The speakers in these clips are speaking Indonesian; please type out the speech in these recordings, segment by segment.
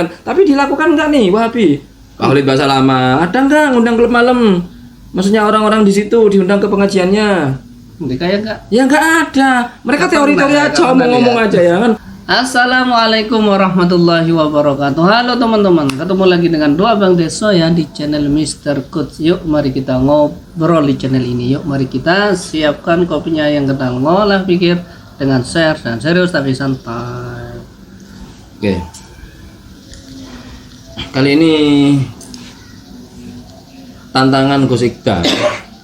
kan. Tapi dilakukan nggak nih Wahabi? Maulid bahasa lama, ada nggak ngundang klub malam? Maksudnya orang-orang di situ diundang ke pengajiannya? Mereka ya enggak? Ya nggak ada. Mereka teori-teori aja, ngomong aja ya kan. Assalamualaikum warahmatullahi wabarakatuh. Halo teman-teman, ketemu lagi dengan Doa Bang Deso ya di channel Mr. Coach. Yuk mari kita ngobrol di channel ini. Yuk mari kita siapkan kopinya yang kental ngolah pikir dengan share dan serius tapi santai. Oke. Kali ini tantangan Gus Iqdal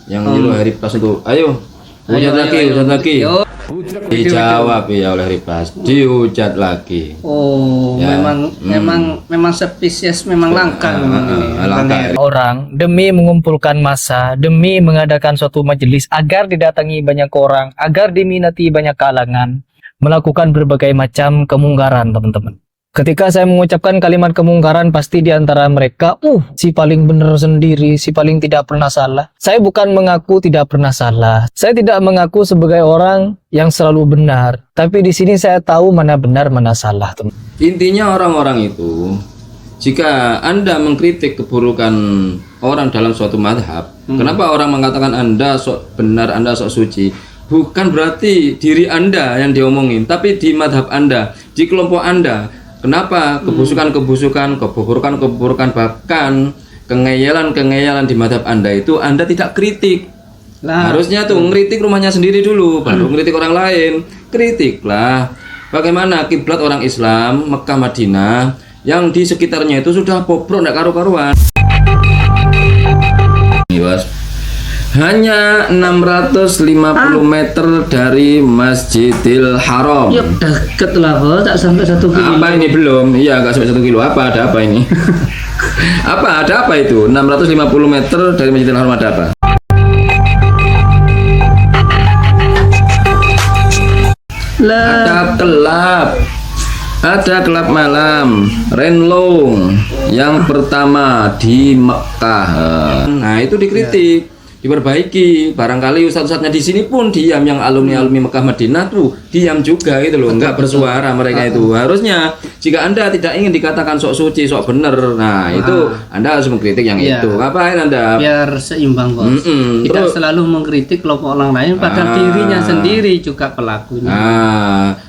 yang nyuruh hari pas itu. Ayo, hujat lagi. Dijawab ya oleh Ribas, dihujat lagi. Oh, ya. memang spesies memang langka langka. Orang demi mengumpulkan massa, demi mengadakan suatu majelis agar didatangi banyak orang, agar diminati banyak kalangan, melakukan berbagai macam kemungkaran, teman-teman. Ketika saya mengucapkan kalimat kemungkaran, pasti di antara mereka, si paling benar sendiri, si paling tidak pernah salah. Saya bukan mengaku tidak pernah salah. Saya tidak mengaku sebagai orang yang selalu benar. Tapi di sini saya tahu mana benar, mana salah, teman. Intinya orang-orang itu, jika Anda mengkritik keburukan orang dalam suatu madhab, kenapa orang mengatakan Anda sok benar, Anda sok suci? Bukan berarti diri Anda yang diomongin, tapi di madhab Anda, di kelompok Anda. Kenapa keburukan, bahkan kengeyalan di madhab Anda itu Anda tidak kritik? Harusnya tuh ngeritik rumahnya sendiri dulu, baru ngeritik orang lain. Kritiklah bagaimana kiblat orang Islam Mekah Madinah yang di sekitarnya itu sudah bobrok nggak karu-karuan. Hanya 650 meter dari Masjidil Haram. Ya deket lah, tak sampai 1 kilo. Apa ini belum? Iya, nggak sampai 1 kilo. Apa? Ada apa ini? Ada apa itu? 650 meter dari Masjidil Haram ada apa? Ada kelab malam, Renlong yang pertama di Mekah. Nah, itu dikritik. Diperbaiki, barangkali ustadz-ustadznya di sini pun diam, yang alumni Mekah Madinah tuh diam juga gitu loh, nggak bersuara mereka itu. Harusnya jika Anda tidak ingin dikatakan sok suci, sok bener, nah itu Anda harus mengkritik yang itu. Ngapain Anda? Biar seimbang, Bos. Tidak selalu mengkritik kelompok orang lain, padahal dirinya sendiri juga pelakunya.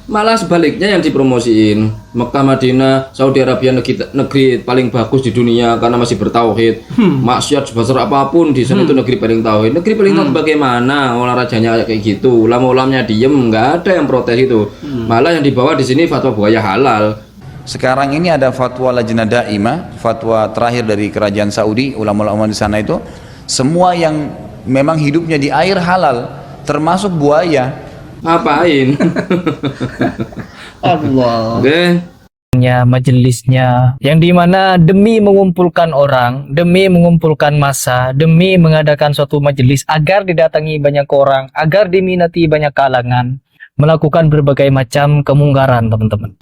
Malah sebaliknya yang dipromosiin Mekah Madinah, Saudi Arabia negeri paling bagus di dunia karena masih bertauhid. Maksiat sebesar apapun di sana itu negeri paling tauhid. Negeri paling tauhid bagaimana? Olahraganya kayak gitu. Ulama-ulamanya diem, nggak ada yang protes itu. Malah yang dibawa di sini fatwa buaya halal. Sekarang ini ada fatwa Lajnah Daimah, fatwa terakhir dari kerajaan Saudi, ulama-ulama di sana itu semua yang memang hidupnya di air halal, termasuk buaya. Ngapain? Allah. Majelisnya yang dimana demi mengumpulkan orang, demi mengumpulkan massa, demi mengadakan suatu majelis agar didatangi banyak orang, agar diminati banyak kalangan, melakukan berbagai macam kemungkaran, teman-teman.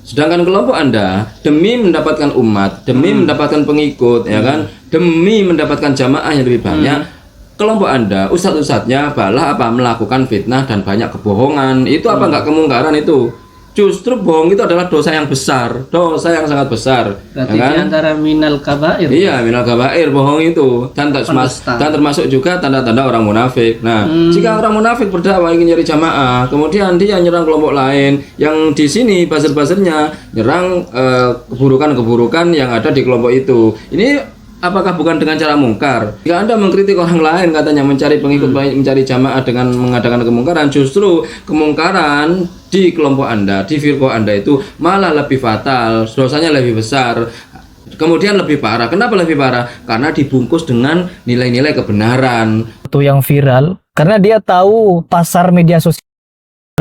Sedangkan kelompok Anda demi mendapatkan umat, demi mendapatkan pengikut, ya kan, demi mendapatkan jamaah yang lebih banyak, kelompok Anda, ustadz-ustadznya balah apa? Melakukan fitnah dan banyak kebohongan. Itu apa enggak kemungkaran itu? Justru bohong itu adalah dosa yang besar, dosa yang sangat besar. Berarti ya kan? di antara minal kabair. Iya, minal kabair, bohong itu. Dan termasuk juga tanda-tanda orang munafik. Nah, jika orang munafik berdakwah ingin nyari jamaah, kemudian dia nyerang kelompok lain, yang di sini buzzer-buzzernya nyerang keburukan-keburukan yang ada di kelompok itu. Ini apakah bukan dengan cara mungkar? Jika Anda mengkritik orang lain, katanya mencari pengikut, mencari jamaah dengan mengadakan kemungkaran, justru kemungkaran di kelompok Anda, di firqah Anda itu malah lebih fatal, dosanya lebih besar, kemudian lebih parah. Kenapa lebih parah? Karena dibungkus dengan nilai-nilai kebenaran. Itu yang viral, karena dia tahu pasar media sosial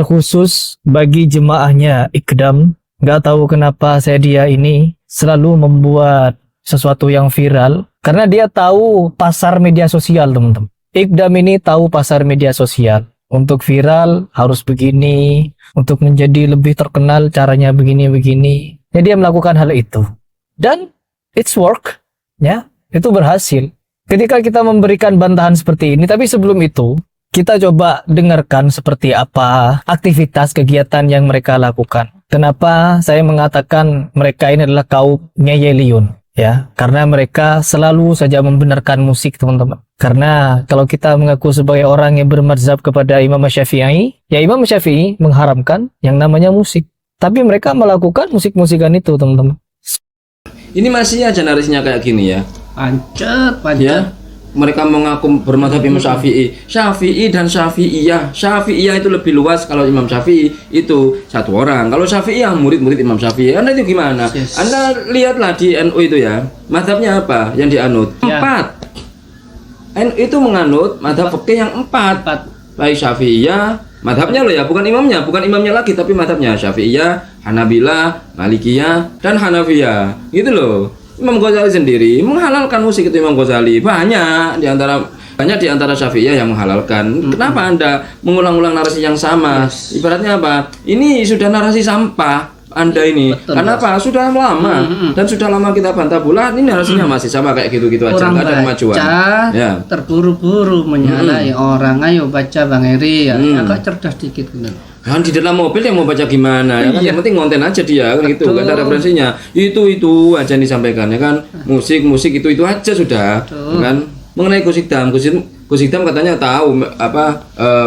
khusus bagi jemaahnya Iqdam. Nggak tahu kenapa dia ini selalu membuat sesuatu yang viral, karena dia tahu pasar media sosial, teman-teman. Iqdam ini tahu pasar media sosial. Untuk viral harus begini, untuk menjadi lebih terkenal caranya begini-begini. Ya, dia melakukan hal itu. Dan it's work, ya, itu berhasil. Ketika kita memberikan bantahan seperti ini, tapi sebelum itu kita coba dengarkan seperti apa aktivitas kegiatan yang mereka lakukan. kenapa saya mengatakan mereka ini adalah kaum ngeyeliun, ya, karena mereka selalu saja membenarkan musik, teman-teman. Karena kalau kita mengaku sebagai orang yang bermadzhab kepada Imam Syafi'i, ya Imam Syafi'i mengharamkan yang namanya musik, tapi mereka melakukan musik-musikan itu, teman-teman. Ini masih aja narasinya kayak gini ya. Pancet. Ya, mereka mengaku bermadzhab Imam Syafi'i. Syafi'i dan Syafi'iyah. Syafi'iyah itu lebih luas. Kalau Imam Syafi'i itu satu orang. Kalau Syafi'iyah murid-murid Imam Syafi'i. Anda itu gimana? Yes. Anda lihatlah di NU itu ya. Mazhabnya apa yang dianut? Ya. 4. NU itu menganut mazhab fikih yang 4. Baik Syafi'iyah, mazhabnya loh ya, bukan imamnya lagi, tapi mazhabnya Syafi'iyah, Hanabilah, Malikiyah, dan Hanafiyah. Gitu loh. Imam Ghazali sendiri menghalalkan musik, itu Imam Ghazali. Banyak di antara Syafi'iyah yang menghalalkan. Kenapa Anda mengulang-ulang narasi yang sama? Ibaratnya apa? Ini sudah narasi sampah Anda ini. Betul, Karena apa? Sudah lama dan sudah lama kita bantah bulat. Ini narasinya masih sama kayak gitu-gitu aja, Orang nggak ada kemajuan. Ya. terburu-buru menyalahi orang. Ayo baca Bang Eri ya. Agak cerdas dikit bener. Kan di dalam mobil yang mau baca gimana ya kan, Iya. yang penting konten aja dia kan gitu, nggak ada referensinya, itu aja yang disampaikan ya kan, musik itu aja sudah. Kan mengenai Kusikdam katanya tahu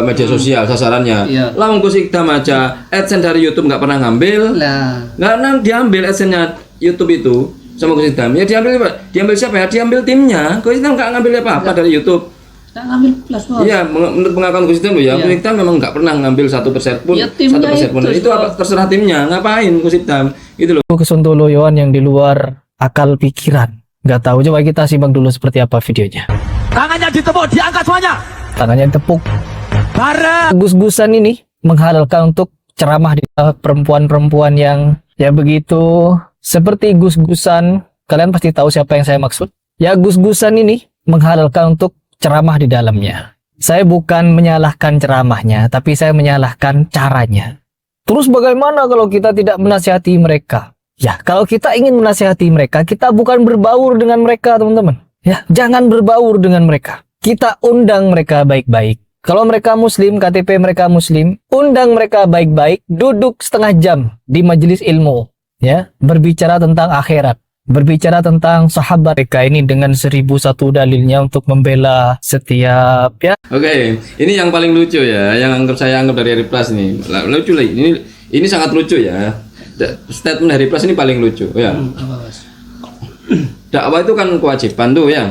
media sosial sasarannya. Iya. Lawan Kusikdam aja AdSense dari YouTube nggak pernah ngambil, Lah, nggak diambil AdSense-nya YouTube itu sama Kusikdam. Ya diambil siapa ya? Diambil timnya. Kusikdam nggak ngambil apa-apa dari YouTube. kita ngambil plus bos. Iya, menurut pengakuan Kusikdam loh ya, Iya. Kusikdam memang nggak pernah ngambil 1% pun, Ya, timnya 1% pun. itu, Itu apa terserah timnya, ngapain Kusikdam? Itu loh. Kesontoloyoan yang di luar akal pikiran. Nggak tahu, coba kita simak dulu seperti apa videonya. Tangannya ditepuk, diangkat semuanya. Tangannya tepuk. Bareng. Gus-gusan ini menghalalkan untuk ceramah di perempuan-perempuan yang ya begitu seperti gus-gusan. Kalian pasti tahu siapa yang saya maksud. Ya, gus-gusan ini menghalalkan untuk ceramah di dalamnya. Saya bukan menyalahkan ceramahnya, tapi saya menyalahkan caranya. Terus bagaimana kalau kita tidak menasihati mereka? Ya, kalau kita ingin menasihati mereka, kita bukan berbaur dengan mereka, teman-teman. Ya, jangan berbaur dengan mereka. Kita undang mereka baik-baik. Kalau mereka muslim, KTP mereka muslim, undang mereka baik-baik, duduk setengah jam di majelis ilmu, ya, berbicara tentang akhirat. Berbicara tentang sahabat mereka ini dengan 1001 dalilnya untuk membela setiap ya. Oke, ini yang paling lucu ya, yang saya anggap dari Harry Plus nih. Lucu lah, ini sangat lucu ya. Statement Harry Plus ini paling lucu ya. Apa bos? Dakwah itu kan kewajiban tuh ya.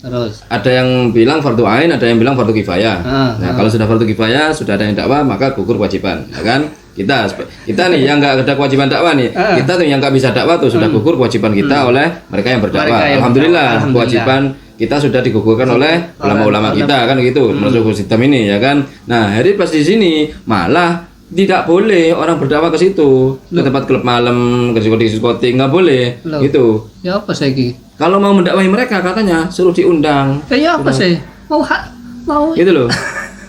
Terus. Ada yang bilang fardu ain, ada yang bilang fardu kifayah. Nah, kalau sudah fardu kifayah, sudah ada yang dakwah, maka gugur kewajiban, ya kan? Kita nih yang nggak ada kewajiban dakwah nih, kita tuh yang nggak bisa dakwah tuh sudah gugur kewajiban kita oleh mereka yang berdakwah. Alhamdulillah, kewajiban kita sudah digugurkan oleh ulama-ulama kita kan gitu, masuk sistem ini ya kan. Nah, Harry Plus di sini malah tidak boleh orang berdakwah ke situ, ke tempat klub malam, ke diskotik nggak boleh. Loh. Gitu. Ya apa sih ki? Kalau mau mendakwahi mereka katanya suruh diundang. Ya apa sih? Mau Gitu loh.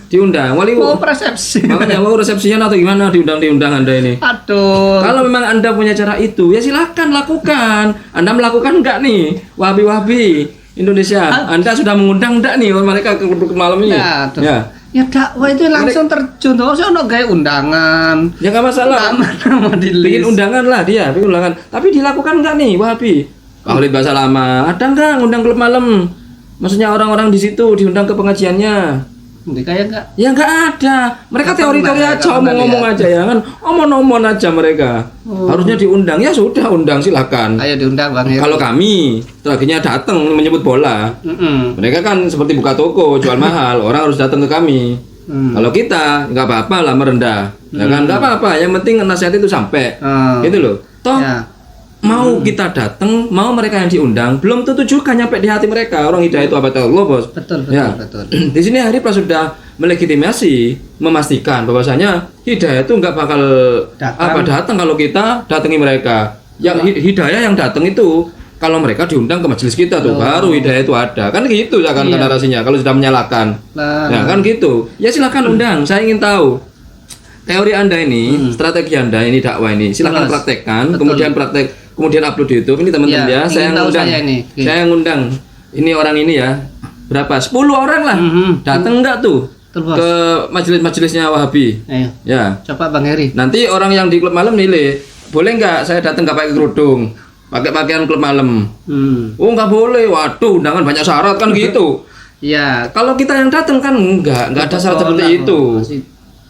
Diundang. mau persepsi. Makanya mau resepsian atau gimana diundang Anda ini. Aduh. Kalau memang Anda punya cara itu, ya silakan lakukan. Anda melakukan enggak nih? Wahabi Indonesia. Anda sudah mengundang enggak nih mereka ke malam ini? Ya, tuh. Ya. Ya dakwah itu langsung terjun tuh. Saya ono gawe undangan. Ya nggak masalah. Nama di Bikin list. undangan lah dia, bikin undangan. Tapi dilakukan enggak nih Wahabi? Khalid bahasa lama. Ada enggak ngundang klub malam? Maksudnya orang-orang di situ diundang ke pengajiannya? Ini kayak enggak. Ya nggak ada. Mereka Apa teori-teori enggak? aja, omong-omong aja ya kan. Omong-omong aja mereka. Harusnya diundang. Ya sudah undang silakan. Ayo diundang Bang Eri. Kalau kami terakhirnya datang menyebut bola. Mereka kan seperti buka toko jual mahal. Orang harus datang ke kami. Kalau kita nggak apa-apa lah merendah. Ya kan nggak apa-apa. Yang penting nasihat itu sampai. Gitu loh. Toh Ya. mau kita datang, mau mereka yang diundang, belum tentu juga nyampe di hati mereka. Orang hidayah itu apa tahu Allah, Bos. Betul. Ya. Di sini Harry Plus sudah melegitimasi, memastikan bahwasanya hidayah itu nggak bakal datang kalau kita datangi mereka. Yang hidayah yang datang itu kalau mereka diundang ke majelis kita tuh baru hidayah itu ada. Kan gitu ya kan narasinya. Kalau sudah menyalahkan, ya kan gitu. Ya silakan undang. Saya ingin tahu teori Anda ini, strategi Anda ini dakwah ini. Silakan praktekkan. Kemudian upload di YouTube. Ini teman-teman ya. Saya ngundang. Saya ngundang. Ini orang ini ya. Berapa? 10 orang lah. Datang enggak tuh? Betul, Bos. ke majelis-majelisnya Wahabi. Ayo, Ya. coba Bang Heri. Nanti orang yang di klub malam nilai, boleh nggak saya datang nggak pakai kerudung, pakai pakaian klub malam? Oh nggak boleh, waduh, undangan banyak syarat kan gitu. Ya, Kalau kita yang datang kan nggak ada syarat seperti itu.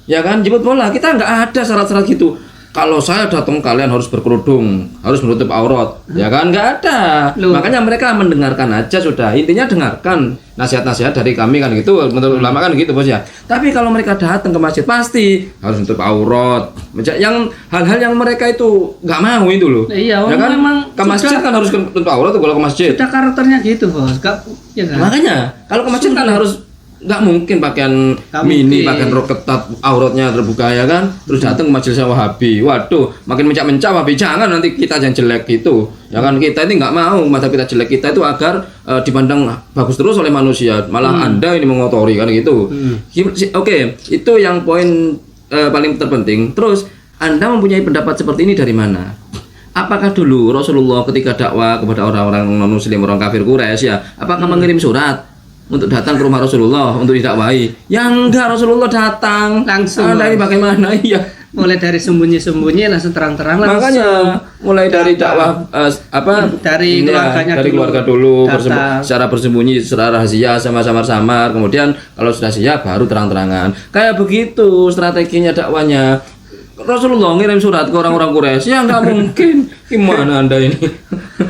Ya kan, jemput bola kita nggak ada syarat-syarat gitu. Kalau saya datang kalian harus berkerudung, harus menutup aurat, ya kan nggak ada. Loh. Makanya mereka mendengarkan aja sudah. Intinya dengarkan nasihat-nasihat dari kami kan gitu, menurut ulama kan gitu bos ya. Tapi kalau mereka datang ke masjid pasti harus menutup aurat. Yang hal-hal yang mereka itu nggak mau itu loh. Iya, ya kan? memang Ke masjid kan harus menutup aurat tuh kalau ke masjid. sudah karakternya gitu, Bos. Ya kan? Makanya kalau ke masjid kan harus nggak mungkin pakaian Nggak mini, mungkin. pakaian rok ketat, auratnya terbuka ya kan. Terus datang ke majelisnya Wahabi. Waduh, makin mencak-mencak Wahabi. Jangan nanti kita yang jelek gitu. Ya kan kita ini nggak mau mata kita jelek kita itu agar dipandang bagus terus oleh manusia. Malah Anda ini mengotori kan gitu. Oke, itu yang poin paling terpenting. Terus Anda mempunyai pendapat seperti ini dari mana? Apakah dulu Rasulullah ketika dakwah kepada orang-orang non-muslim, orang kafir Quraisy ya, apakah mengirim surat untuk datang ke rumah Rasulullah untuk didakwahi? Ya enggak, Rasulullah datang Langsung. Anda ini bagaimana? Iya. Mulai dari sembunyi-sembunyi langsung terang-terang langsung. Makanya mulai dari dakwah Dari keluarganya dari dulu. keluarga dulu Datang. secara bersembunyi, secara rahasia, sama samar-samar. Kemudian kalau sudah siap baru terang-terangan. Kayak begitu strateginya dakwanya. Rasulullah ngirim surat ke orang-orang Quraisy, ya nggak mungkin. Gimana Anda ini?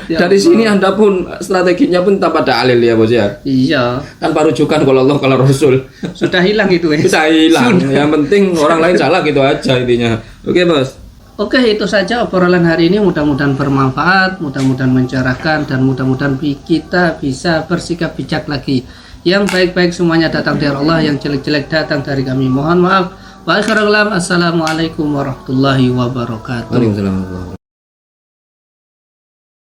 Ya Dari sini Anda pun strateginya pun tanpa dalil ya bos ya. Iya, Tanpa rujukan kalau Allah kalau Rasul. sudah hilang itu ya. Bisa hilang. Yang penting orang lain salah gitu aja intinya. Oke bos. Oke, itu saja obrolan hari ini. Mudah-mudahan bermanfaat, mudah-mudahan mencerahkan, dan mudah-mudahan kita bisa bersikap bijak lagi. Yang baik-baik semuanya datang dari Allah, yang jelek-jelek datang dari kami. Mohon maaf. Wa akhirul kalam. Assalamualaikum warahmatullahi wabarakatuh. Waalaikumsalam.